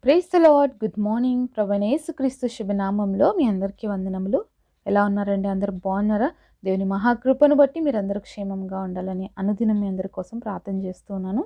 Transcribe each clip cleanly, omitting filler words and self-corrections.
Praise the lord. Good morning. ప్రభువైన యేసుక్రీస్తు శుభనామంలో మీ అందరికీ వందనములు. ఎలా ఉన్నారండి? అందరూ బాగున్నారా? దేవుని మహాకృపను బట్టి మీరందరూ క్షేమంగా ఉండాలని అనుదినం మీ అందరి కోసం ప్రార్థన చేస్తున్నాను.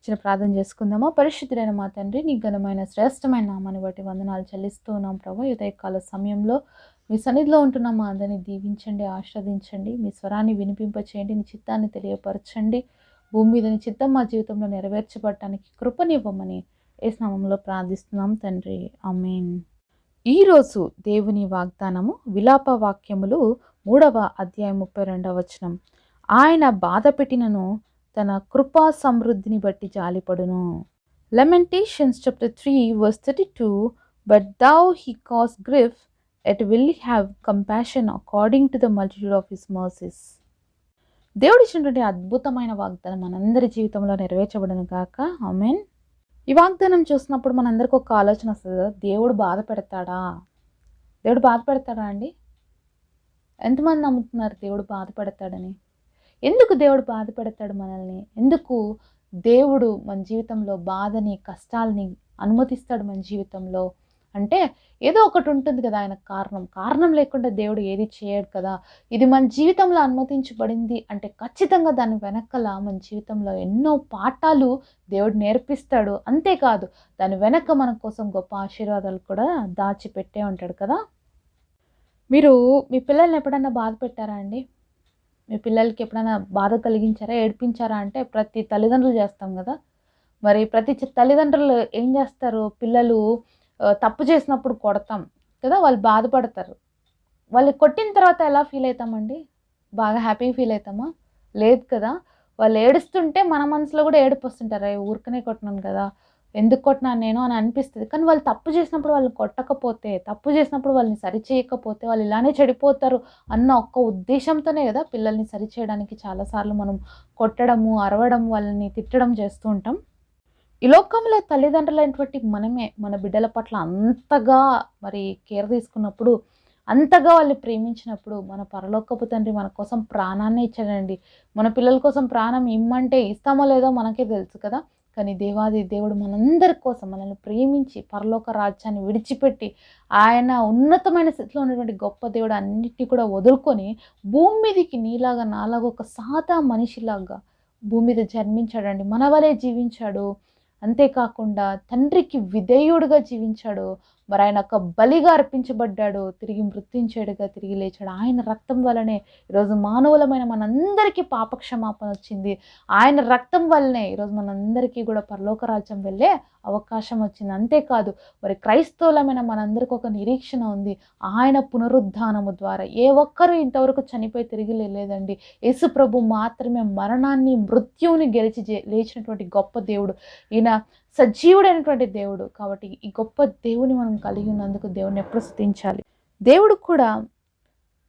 చిన్న ప్రార్థన చేసుకుందామా? పరిశుద్ధుడైన మా తండ్రి, నీ ఘనమైన శ్రేష్టమైన నామాన్ని బట్టి వందనాలు చెల్లిస్తూ ఉన్నాం ప్రభు. ఉదయకాల సమయంలో మీ సన్నిధిలో ఉంటున్న మా అందరినీ దీవించండి, ఆశీర్వదించండి. మీ స్వరాన్ని వినిపింపచేయండి, నీ చిత్తాన్ని తెలియపరచండి. భూమి మీద నీ చిత్తం మా జీవితంలో నెరవేర్చబడటానికి కృపనివ్వమని యేసు నామములో ప్రార్థిస్తున్నాం తండ్రి. ఆమేన్. ఈరోజు దేవుని వాగ్దానము విలాప వాక్యములు 3వ అధ్యాయం 32వ వచనం. ఆయన బాధ పెట్టినను తన కృపా సమృద్ధిని బట్టి జాలిపడును. Lamentations chapter 3 verse 32. But thou he caused grief, yet will he have compassion according to the multitude of his mercies. దేవుడు ఇచ్చినటువంటి అద్భుతమైన వాగ్దానం మనందరి జీవితంలో నెరవేర్చబడును గాక. ఆమేన్. ఈ వాగ్దానం చూసినప్పుడు మనందరికి ఒక ఆలోచన వస్తుంది కదా, దేవుడు బాధ పెడతాడా? దేవుడు బాధ పెడతాడా అండి? ఎంతమంది నమ్ముతున్నారు దేవుడు బాధ పెడతాడని? ఎందుకు దేవుడు బాధ పెడతాడు మనల్ని? ఎందుకు దేవుడు మన జీవితంలో బాధని, కష్టాలని అనుమతిస్తాడు మన జీవితంలో? అంటే ఏదో ఒకటి ఉంటుంది కదా ఆయన కారణం లేకుండా దేవుడు ఏది చేయడు కదా. ఇది మన జీవితంలో అనుమతించబడింది అంటే ఖచ్చితంగా దాని వెనకాల మన జీవితంలో ఎన్నో పాఠాలు దేవుడు నేర్పిస్తాడు. అంతేకాదు దాని వెనక మన కోసం గొప్ప ఆశీర్వాదాలు కూడా దాచిపెట్టే ఉంటాడు కదా. మీరు మీ పిల్లల్ని ఎప్పుడైనా బాధ పెట్టారా అండి? మీ పిల్లలకి ఎప్పుడైనా బాధ కలిగించారా, ఏడిపించారా? అంటే ప్రతి తల్లిదండ్రులు చేస్తాం కదా. మరి ప్రతి తల్లిదండ్రులు ఏం చేస్తారు? పిల్లలు తప్పు చేసినప్పుడు కొడతాం కదా, వాళ్ళు బాధపడతారు. వాళ్ళు కొట్టిన తర్వాత ఎలా ఫీల్ అవుతామండి? బాగా హ్యాపీగా ఫీల్ అవుతామా? లేదు కదా. వాళ్ళు ఏడుస్తుంటే మన మనసులో కూడా ఏడుపు వస్తుంటారు. ఊరికనే కొట్టినాను కదా, ఎందుకు కొట్టినాను నేను అని అనిపిస్తుంది. కానీ వాళ్ళు తప్పు చేసినప్పుడు వాళ్ళని కొట్టకపోతే, తప్పు చేసినప్పుడు వాళ్ళని సరిచేయకపోతే వాళ్ళు ఇలానే చెడిపోతారు అన్న ఒక్క ఉద్దేశంతోనే కదా పిల్లల్ని సరిచేయడానికి చాలాసార్లు మనం కొట్టడము, అరవడం, వాళ్ళని తిట్టడం చేస్తూ ఉంటాం. ఈ లోకంలో తల్లిదండ్రులైనటువంటి మనమే మన బిడ్డల పట్ల అంతగా మరి కేర్ తీసుకున్నప్పుడు, అంతగా వాళ్ళు ప్రేమించినప్పుడు మన పరలోకపు తండ్రి మన కోసం ప్రాణాన్ని ఇచ్చాడండి. మన పిల్లల కోసం ప్రాణం ఇమ్మంటే ఇస్తామో లేదో మనకే తెలుసు కదా. కానీ దేవాది దేవుడు మనందరి కోసం మనల్ని ప్రేమించి పరలోక రాజ్యాన్ని విడిచిపెట్టి ఆయన ఉన్నతమైన స్థితిలో ఉన్నటువంటి గొప్ప దేవుడు అన్నిటినీ కూడా వదులుకొని భూమి మీదకి నీలాగా నాలాగా ఒక సాదా మనిషిలాగా భూమి మీద జన్మించాడండి. మన వలే జీవించాడు. అంతేకాకుండా తండ్రికి విధేయుడుగా జీవించాడు. మరి ఆయన ఒక బలిగా అర్పించబడ్డాడు, తిరిగి మృత్యుంచేడుగా తిరిగి లేచాడు. ఆయన రక్తం వల్లనే ఈరోజు మానవులమైన మనందరికీ పాపక్షమాపణ వచ్చింది. ఆయన రక్తం వల్లనే ఈరోజు మనందరికీ కూడా పరలోక రాజ్యం వెళ్ళే అవకాశం వచ్చింది. అంతేకాదు మరి క్రైస్తవులమైన మనందరికీ ఒక నిరీక్షణ ఉంది. ఆయన పునరుద్ధానము ద్వారా ఏ ఒక్కరూ ఇంతవరకు చనిపోయి తిరిగి లేదండి. యేసు ప్రభు మాత్రమే మరణాన్ని, మృత్యువుని గెలిచి లేచినటువంటి గొప్ప దేవుడు. ఈయన సజీవుడైనటువంటి దేవుడు. కాబట్టి ఈ గొప్ప దేవుని మనం కలిగి ఉన్నందుకు దేవుని ఎప్పుడు స్తుతించాలి. దేవుడు కూడా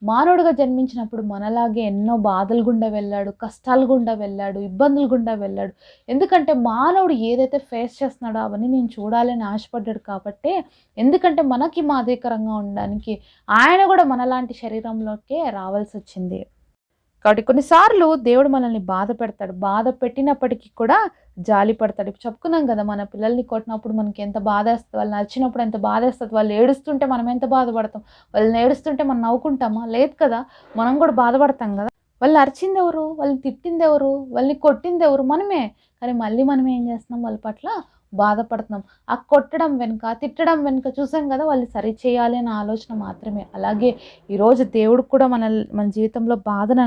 మానవుడిగా జన్మించినప్పుడు మనలాగే ఎన్నో బాధలు గుండా వెళ్ళాడు, కష్టాలు గుండా వెళ్ళాడు, ఇబ్బందులు గుండా వెళ్ళాడు. ఎందుకంటే మానవుడు ఏదైతే ఫేస్ చేస్తున్నాడో అవన్నీ నేను చూడాలని ఆశపడ్డాడు కాబట్టి, ఎందుకంటే మనకి మాదిరికరంగా ఉండడానికి ఆయన కూడా మనలాంటి శరీరంలోకే రావాల్సి వచ్చింది. కాబట్టి కొన్నిసార్లు దేవుడు మనల్ని బాధ పెడతాడు. బాధ పెట్టినప్పటికీ కూడా జాలి పడతాడు. ఇప్పుడు చెప్పుకున్నాం కదా, మన పిల్లల్ని కొట్టినప్పుడు మనకి ఎంత బాధ వేస్తుంది, వాళ్ళని నచ్చినప్పుడు ఎంత బాధ వేస్తుంది, వాళ్ళు ఏడుస్తుంటే మనం ఎంత బాధపడతాం. వాళ్ళని ఏడుస్తుంటే మనం నవ్వుకుంటామా? లేదు కదా. మనం కూడా బాధపడతాం కదా. వాళ్ళని అరిచింది ఎవరు? వాళ్ళని తిట్టింది ఎవరు? వాళ్ళని కొట్టింది ఎవరు? మనమే. కానీ మళ్ళీ మనం ఏం చేస్తున్నాం? వాళ్ళ పట్ల బాధపడుతున్నాం. ఆ కొట్టడం వెనుక, తిట్టడం వెనుక చూసాం కదా, వాళ్ళు సరి చేయాలి అనే ఆలోచన మాత్రమే. అలాగే ఈరోజు దేవుడు కూడా మన జీవితంలో బాధను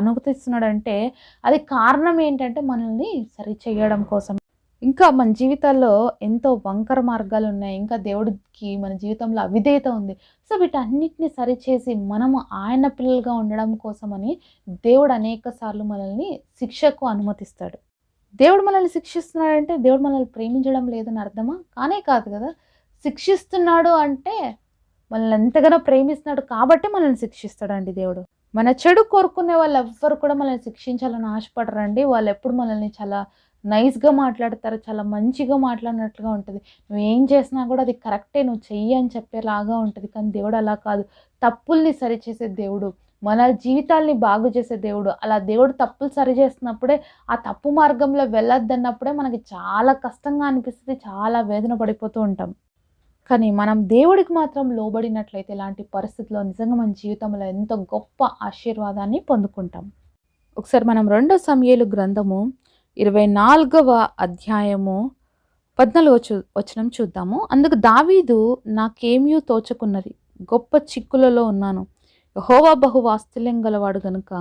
అనుమతిస్తున్నాడు అంటే అది కారణం ఏంటంటే మనల్ని సరి చేయడం కోసం. ఇంకా మన జీవితాల్లో ఎంతో వంకర మార్గాలు ఉన్నాయి. ఇంకా దేవుడికి మన జీవితంలో అవిధేయత ఉంది. సో వీటన్నిటిని సరిచేసి మనము ఆయన పిల్లలుగా ఉండడం కోసమని దేవుడు అనేక సార్లు మనల్ని శిక్షకు అనుమతిస్తాడు. దేవుడు మనల్ని శిక్షిస్తున్నాడంటే దేవుడు మనల్ని ప్రేమించడం లేదని అర్థమా? కానే కాదు కదా. శిక్షిస్తున్నాడు అంటే మనల్ని ఎంతగానో ప్రేమిస్తున్నాడు కాబట్టి మనల్ని శిక్షిస్తాడండి దేవుడు. మన చెడు కోరుకునే వాళ్ళు ఎవ్వరు కూడా మనల్ని శిక్షించాలని ఆశపడరండి. వాళ్ళు ఎప్పుడు మనల్ని చాలా నైస్గా మాట్లాడతారు, చాలా మంచిగా మాట్లాడినట్లుగా ఉంటుంది. నువ్వేం చేసినా కూడా అది కరెక్టే, నువ్వు చెయ్యి అని చెప్పేలాగా ఉంటుంది. కానీ దేవుడు అలా కాదు. తప్పుల్ని సరిచేసే దేవుడు. మన జీవితాల్ని బాగు చేసే దేవుడు. అలా దేవుడు తప్పులు సరిచేస్తున్నప్పుడే, ఆ తప్పు మార్గంలో వెళ్ళొద్దన్నప్పుడే మనకి చాలా కష్టంగా అనిపిస్తది. చాలా వేదన పడిపోతూ ఉంటాం. కానీ మనం దేవుడికి మాత్రం లోబడినట్లయితే ఇలాంటి పరిస్థితిలో నిజంగా మన జీవితంలో ఎంతో గొప్ప ఆశీర్వాదాన్ని పొందుకుంటాం. ఒకసారి మనం 2 సమూయేలు గ్రంథము 24వ అధ్యాయము 14వ వచనం చూద్దాము. అందుకు దావీదు, నాకేమీ తోచకున్నది, గొప్ప చిక్కులలో ఉన్నాను. యెహోవా బహు వాత్సల్యం గలవాడు గనుక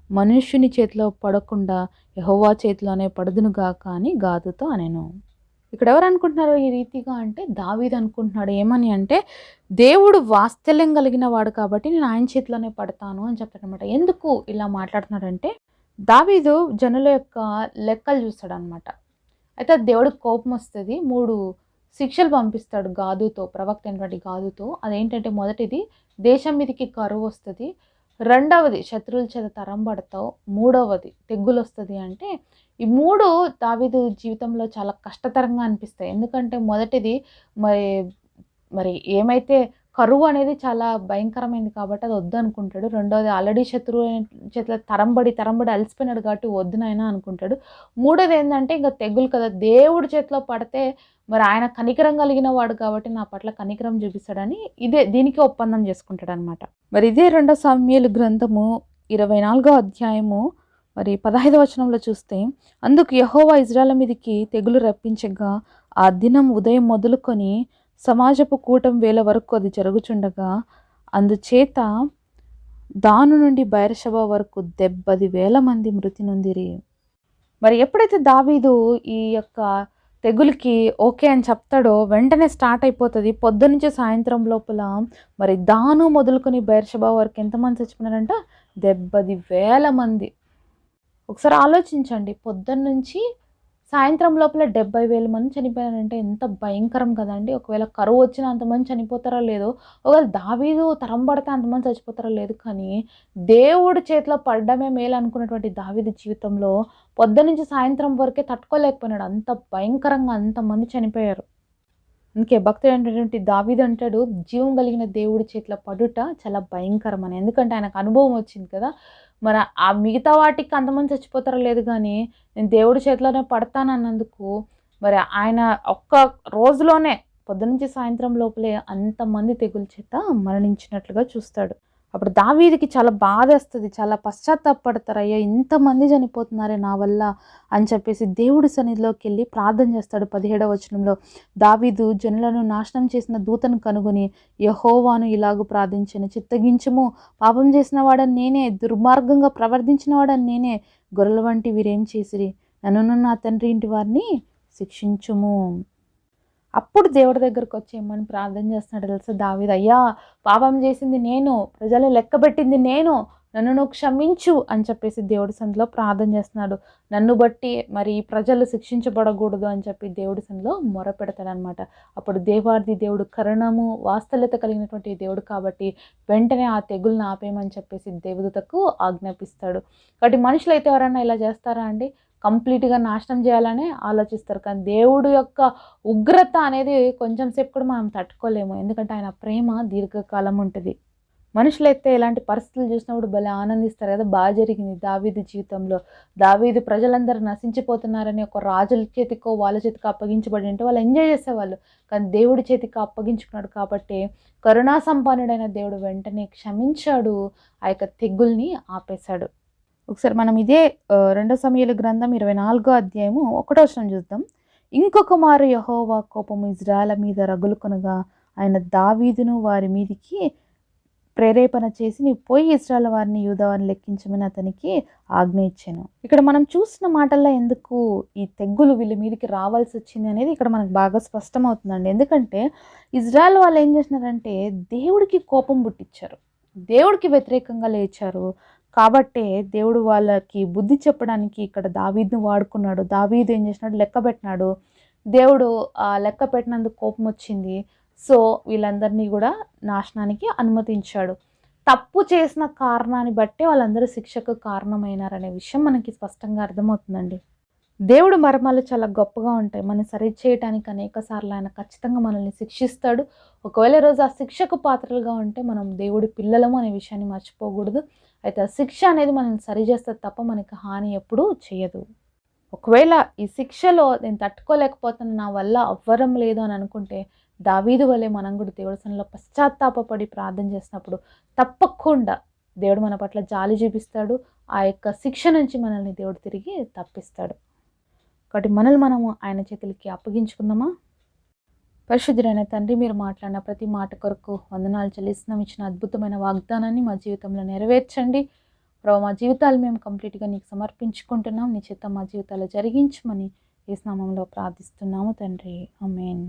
మనుష్యుని చేతిలో పడకుండా యెహోవా చేతిలోనే పడుదునుగాక అని గాదుతో అనెను. ఇక్కడ ఎవరు అనుకుంటున్నారు ఈ రీతిగా అంటే, దావీదు అనుకుంటున్నాడు. ఏమని అంటే, దేవుడు వాత్సల్యం కలిగిన వాడు కాబట్టి నేను ఆయన చేతిలోనే పడతాను అని చెప్తాడనమాట. ఎందుకు ఇలా మాట్లాడుతున్నాడంటే, దావీదు జనుల యొక్క లెక్కలు చూస్తాడనమాట. అయితే దేవుడికి కోపం వస్తది. 3 శిక్షలు పంపిస్తాడు గాదుతో, ప్రవక్త అయినటువంటి గాదుతో. అదేంటంటే, మొదటిది దేశం మీదకి కరువొస్తది. రెండవది శత్రువుల చేత తరంబడతావు. మూడవది తెగులొస్తది అంటే, ఈ 3 దావీదు జీవితంలో చాలా కష్టతరంగా అనిపిస్తాయి. ఎందుకంటే మొదటిది మరి మరి ఏమైతే కరువు అనేది చాలా భయంకరమైంది కాబట్టి అది వద్దనుకుంటాడు. రెండోది ఆల్రెడీ శత్రువు చేతిలో తరంబడి అలసిపోయినాడు కాబట్టి వద్దు నాయనా అనుకుంటాడు. మూడోది ఏందంటే ఇంక తెగులు కదా! దేవుడి చేతిలో పడితే మరి ఆయన కనికరం కలిగిన వాడు కాబట్టి నా పట్ల కనికరం చూపిస్తాడని దీనికి ఒప్పందం చేసుకుంటాడనమాట. మరి ఇదే 2 సమూయేలు గ్రంథము 24వ అధ్యాయము మరి 15వ వచనంలో చూస్తే, అందుకు యెహోవా ఇజ్రాయేలు మీదికి తెగులు రప్పించగా ఆ దినం ఉదయం మొదలుకొని సమాజపు కూటం వేళ వరకు అది జరుగుచుండగా, అందుచేత దాను నుండి బెయేర్షెబా వరకు 70,000 మంది మృతి నొందిరి. మరి ఎప్పుడైతే దావీదు ఈ యొక్క తెగులుకి ఓకే అని చెప్తాడో వెంటనే స్టార్ట్ అయిపోతుంది. పొద్దునుంచి సాయంత్రం లోపల మరి దాను మొదలుకొని బెయేర్షెబా వరకు ఎంతమంది చచ్చిపోయినారంట? 70,000 మంది. ఒకసారి ఆలోచించండి. పొద్దున్నుంచి సాయంత్రం లోపల 70,000 మంది చనిపోయారంటే ఎంత భయంకరం కదండీ! ఒకవేళ కరువు వచ్చినా అంతమంది చనిపోతారో లేదో, ఒకవేళ దావీదు తరం పడితే అంతమంది చచ్చిపోతారో లేదు, కానీ దేవుడి చేతిలో పడడమే మేలు అనుకున్నటువంటి దావీదు జీవితంలో పొద్దున్నుంచి సాయంత్రం వరకే తట్టుకోలేకపోయినాడు. అంత భయంకరంగా అంతమంది చనిపోయారు. అందుకే భక్తుడైనటువంటి దావీదు అంటాడు, జీవం కలిగిన దేవుడి చేతిలో పడుట చాలా భయంకరం అని. ఎందుకంటే ఆయనకు అనుభవం వచ్చింది కదా! మరి ఆ మిగతా వాటికి అంతమంది చచ్చిపోతారో లేదు గానీ, నేను దేవుడి చేతిలోనే పడతానన్నందుకు మరి ఆయన ఒక్క రోజులోనే పొద్దునుంచి సాయంత్రం లోపలే అంతమంది తెగులు చేత మరణించినట్లుగా చూస్తాడు. అప్పుడు దావీదుకి చాలా బాధేస్తది. చాలా పశ్చాత్తాపపడతారు. అయ్యో! ఇంతమంది చనిపోతున్నారే నా వల్ల అని చెప్పేసి దేవుడి సన్నిధిలోకెళ్ళి ప్రార్థన చేస్తాడు. 17వ వచనంలో, దావీదు జనులను నాశనం చేసిన దూతను కనుగొని యెహోవాను ఇలాగు ప్రార్థించెను, చిత్తగించుము, పాపం చేసిన వాడని నేనే, దుర్మార్గంగా ప్రవర్తించిన వాడని నేనే, గొర్రెల వంటి వీరేం చేసిరి, నన్నును నా తండ్రి ఇంటి వారిని శిక్షించుము. అప్పుడు దేవుడి దగ్గరకు వచ్చి ఏమని ప్రార్థన చేస్తున్నాడు తెలుసా దావీదు, అయ్యా పాపం చేసింది నేను, ప్రజలు లెక్కబెట్టింది నేను, నన్ను నువ్వు క్షమించు అని చెప్పేసి దేవుడి సన్నిధిలో ప్రార్థన చేస్తున్నాడు. నన్ను బట్టి మరి ప్రజలు శిక్షించబడకూడదు అని చెప్పి దేవుడి సన్నిధిలో మొరపెడతాడనమాట. అప్పుడు దేవాది దేవుడు కరుణము వాత్సల్యత కలిగినటువంటి దేవుడు కాబట్టి వెంటనే ఆ తెగులను ఆపేయమని చెప్పేసి దేవదూతకు ఆజ్ఞాపిస్తాడు. కాబట్టి మనుషులు అయితే ఎవరైనా ఇలా చేస్తారా అండి? కంప్లీట్‌గా నాశనం చేయాలనే ఆలోచిస్తారు. కానీ దేవుడు యొక్క ఉగ్రత అనేది కొంచెం సేపు కూడా మనం తట్టుకోలేము. ఎందుకంటే ఆయన ప్రేమ దీర్ఘకాలం ఉంటది. మనుషులైతే ఇలాంటి పరిస్థితులు చూసినప్పుడు భలే ఆనందిస్తారు కదా! జరిగింది దావీదు జీవితంలో. దావీదు ప్రజలందరూ నశించిపోతున్నారని ఒక రాజుల చేతికో, వాళ్ళ చేతికో అప్పగించబడి ఉంటే వాళ్ళు ఎంజాయ్ చేసేవాళ్ళు. కానీ దేవుడి చేతికి అప్పగించుకున్నాడు కాబట్టి కరుణా సంపన్నుడైన దేవుడు వెంటనే క్షమించాడు. ఆ యొక్క తెగుల్ని ఆపేశాడు. ఒకసారి మనం ఇదే 2 సమూయేలు గ్రంథం 24వ అధ్యాయము 1వ వచనం చూద్దాం. ఇంకొక మారు యెహోవా కోపము ఇజ్రాయేలు మీద రగులుకొనగా ఆయన దావీదును వారి మీదికి ప్రేరేపణ చేసి, నీవు పోయి ఇశ్రాయేలు వారిని యూదా వారిని లెక్కించమని అతనికి ఆజ్ఞ ఇచ్చాను. ఇక్కడ మనం చూసిన మాటల్లో ఎందుకు ఈ తెగులు వీళ్ళ మీదకి రావాల్సి వచ్చింది అనేది ఇక్కడ మనకు బాగా స్పష్టమవుతుందండి. ఎందుకంటే ఇజ్రాయేల్ వాళ్ళు ఏం చేసినారంటే దేవుడికి కోపం పుట్టించారు, దేవుడికి వ్యతిరేకంగా లేచారు. కాబట్టే దేవుడు వాళ్ళకి బుద్ధి చెప్పడానికి ఇక్కడ దావీదును వాడుకున్నాడు. దావీదు ఏం చేసినాడు, లెక్క పెట్టినాడు. దేవుడు ఆ లెక్క పెట్టినందుకు కోపం వచ్చింది. సో వీళ్ళందరినీ కూడా నాశనానికి అనుమతించాడు. తప్పు చేసిన కారణాన్ని బట్టే వాళ్ళందరూ శిక్షకు కారణమైనారనే విషయం మనకి స్పష్టంగా అర్థమవుతుందండి. దేవుడు మర్మాలు చాలా గొప్పగా ఉంటాయి. మనం సరి చేయడానికి అనేక సార్లు ఆయన ఖచ్చితంగా మనల్ని శిక్షిస్తాడు. ఒకవేళ ఈరోజు ఆ శిక్షకు పాత్రలుగా ఉంటే మనం దేవుడి పిల్లలము అనే విషయాన్ని మర్చిపోకూడదు. అయితే ఆ శిక్ష అనేది మనల్ని సరిచేస్తుంది తప్ప మనకి హాని ఎప్పుడూ చేయదు. ఒకవేళ ఈ శిక్షలో నేను తట్టుకోలేకపోతున్నా, నా వల్ల అవ్వడం లేదు అని అనుకుంటే, దావీదు వలె మనం కూడా దేవుడి సన్నిధిలో పశ్చాత్తాపపడి ప్రార్థన చేసినప్పుడు తప్పకుండా దేవుడు మన పట్ల జాలి చూపిస్తాడు. ఆ యొక్క శిక్ష నుంచి మనల్ని దేవుడు తిరిగి తప్పిస్తాడు. కాబట్టి మనల్ని మనము ఆయన చేతులకి అప్పగించుకుందామా? పరిశుద్ధుడైన తండ్రి, మీరు మాట్లాడిన ప్రతి మాట కొరకు వందనాలు చెల్లిస్తున్నాం. ఇచ్చిన అద్భుతమైన వాగ్దానాన్ని మా జీవితంలో నెరవేర్చండి ప్రభు. మా జీవితాలు మేము కంప్లీట్గా నీకు సమర్పించుకుంటున్నాం. నీ చిత్తం మా జీవితాల్లో జరిగించమని యేసు నామములో ప్రార్థిస్తున్నాము తండ్రి. ఆమేన్.